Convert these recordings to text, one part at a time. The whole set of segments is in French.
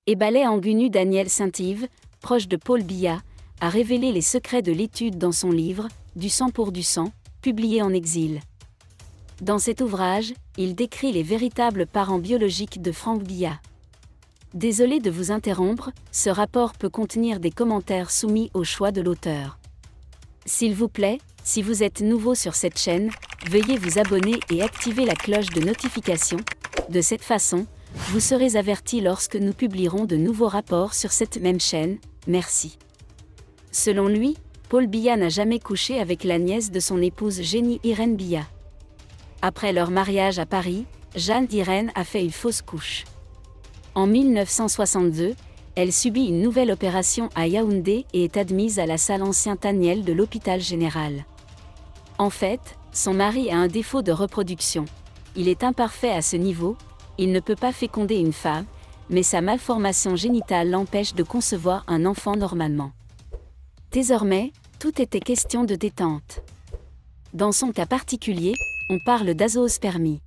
Ebalé Angunu Daniel Saint-Yves, proche de Paul Biya, a révélé les secrets de l'étude dans son livre « Du sang pour du sang », publié en exil. Dans cet ouvrage, il décrit les véritables parents biologiques de Franck Biya. Désolé de vous interrompre, ce rapport peut contenir des commentaires soumis au choix de l'auteur. S'il vous plaît, si vous êtes nouveau sur cette chaîne, veuillez vous abonner et activer la cloche de notification. De cette façon, vous serez averti lorsque nous publierons de nouveaux rapports sur cette même chaîne. Merci. Selon lui, Paul Biya n'a jamais couché avec la nièce de son épouse Jenny Irène Biya. Après leur mariage à Paris, Jeanne Irène a fait une fausse couche. En 1962, elle subit une nouvelle opération à Yaoundé et est admise à la salle Ancien Taniel de l'hôpital général. En fait, son mari a un défaut de reproduction. Il est imparfait à ce niveau, il ne peut pas féconder une femme, mais sa malformation génitale l'empêche de concevoir un enfant normalement. Désormais, tout était question de détente. Dans son cas particulier, on parle d'azoospermie.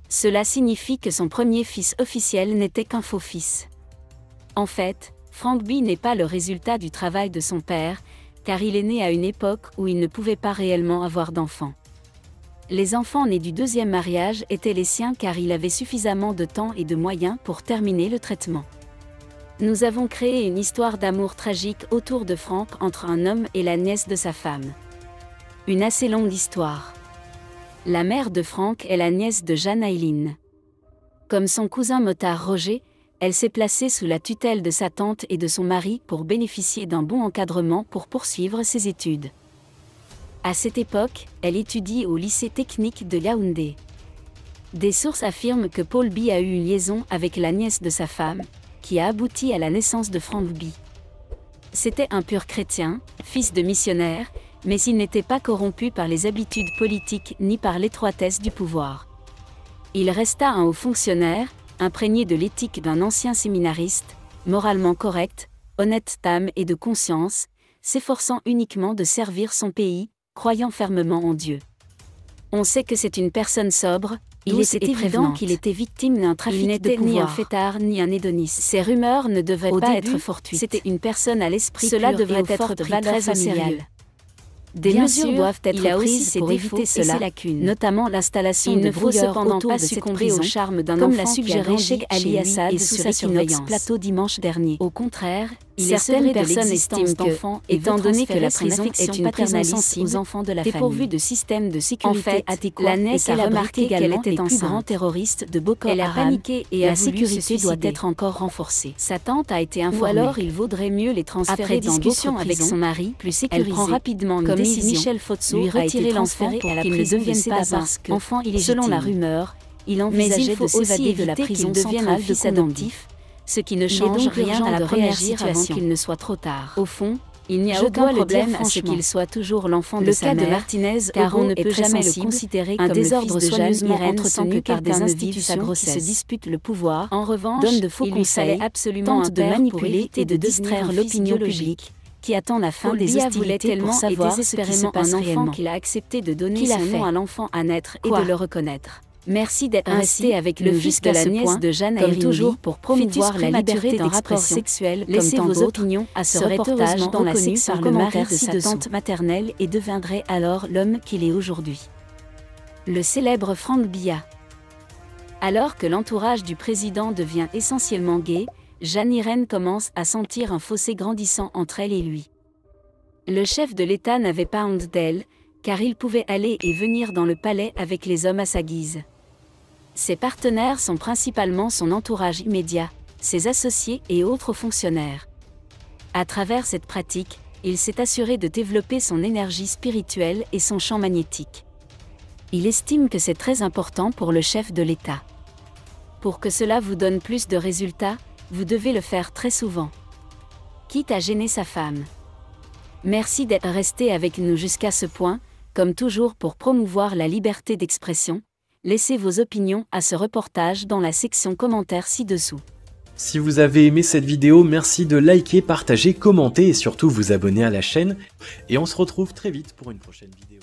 Cela signifie que son premier fils officiel n'était qu'un faux fils. En fait, Franck Biya n'est pas le résultat du travail de son père, car il est né à une époque où il ne pouvait pas réellement avoir d'enfants. Les enfants nés du deuxième mariage étaient les siens car il avait suffisamment de temps et de moyens pour terminer le traitement. Nous avons créé une histoire d'amour tragique autour de Franck entre un homme et la nièce de sa femme. Une assez longue histoire. La mère de Franck est la nièce de Jeanne Aileen. Comme son cousin motard Roger, elle s'est placée sous la tutelle de sa tante et de son mari pour bénéficier d'un bon encadrement pour poursuivre ses études. À cette époque, elle étudie au lycée technique de Yaoundé. Des sources affirment que Paul Biya a eu une liaison avec la nièce de sa femme, qui a abouti à la naissance de Franck Biya. C'était un pur chrétien, fils de missionnaire, mais il n'était pas corrompu par les habitudes politiques ni par l'étroitesse du pouvoir. Il resta un haut fonctionnaire, imprégné de l'éthique d'un ancien séminariste, moralement correct, honnête d'âme et de conscience, s'efforçant uniquement de servir son pays, croyant fermement en Dieu. On sait que c'est une personne sobre, il était évident qu'il était victime d'un trafic de pouvoir. Ni un fêtard ni un hédoniste. Ces rumeurs ne devraient pas être fortuites. C'était une personne à l'esprit pur et aux fortes valeurs familiales. Des mesures doivent être prises pour éviter cela, notamment l'installation de brouilleurs autour de cette prison, au charme d'un enfant, comme l'a suggéré Cheikh Ali Assad sous sa surveillance plateau dimanche dernier. Au contraire, certaines personnes estiment que, étant donné que la prison est une prison sensible aux enfants de la famille, dépourvue de système de sécurité adéquat, la nièce a remarqué qu'elle était un grand terroriste de Boko Haram. Elle a paniqué et la sécurité doit être encore renforcée. Sa tante a été informée. Ou alors il vaudrait mieux les transférer dans d'autres prisons avec son mari, plus sécurisé. Elle prend rapidement une décision. Michel Fotso lui retirer l'enfant pour qu'il ne devienne pas parce que, enfant illégitime. Selon la rumeur, il envisageait de s'évader de la prison centrale de fils adoptif, ce qui ne change rien à la première situation qu'il ne soit trop tard. Au fond, il n'y a aucun problème à ce qu'il soit toujours l'enfant de sa mère. Le cas de Martinez, car on ne peut jamais le considérer comme un désordre soigneusement entretenu par des institutions qui se disputent le pouvoir. En revanche, il lui fallait absolument tente de manipuler et de distraire l'opinion publique, qui attend la fin des hostilités pour savoir désespérément un enfant qu'il a accepté de donner son nom à l'enfant à naître et de le reconnaître. Merci d'être resté avec le fils de la nièce de Jeanne Aileen, comme toujours pour promouvoir la liberté d'un rapport sexuel. Laissez vos opinions à ce reportage dans la section commentaires de sa tante maternelle et deviendrait alors l'homme qu'il est aujourd'hui. Le célèbre Franck Biya. Alors que l'entourage du président devient essentiellement gay, Jeanne Irène commence à sentir un fossé grandissant entre elle et lui. Le chef de l'État n'avait pas honte d'elle, car il pouvait aller et venir dans le palais avec les hommes à sa guise. Ses partenaires sont principalement son entourage immédiat, ses associés et autres fonctionnaires. À travers cette pratique, il s'est assuré de développer son énergie spirituelle et son champ magnétique. Il estime que c'est très important pour le chef de l'État. Pour que cela vous donne plus de résultats, vous devez le faire très souvent. Quitte à gêner sa femme. Merci d'être resté avec nous jusqu'à ce point, comme toujours pour promouvoir la liberté d'expression. Laissez vos opinions à ce reportage dans la section commentaires ci-dessous. Si vous avez aimé cette vidéo, merci de liker, partager, commenter et surtout vous abonner à la chaîne. Et on se retrouve très vite pour une prochaine vidéo.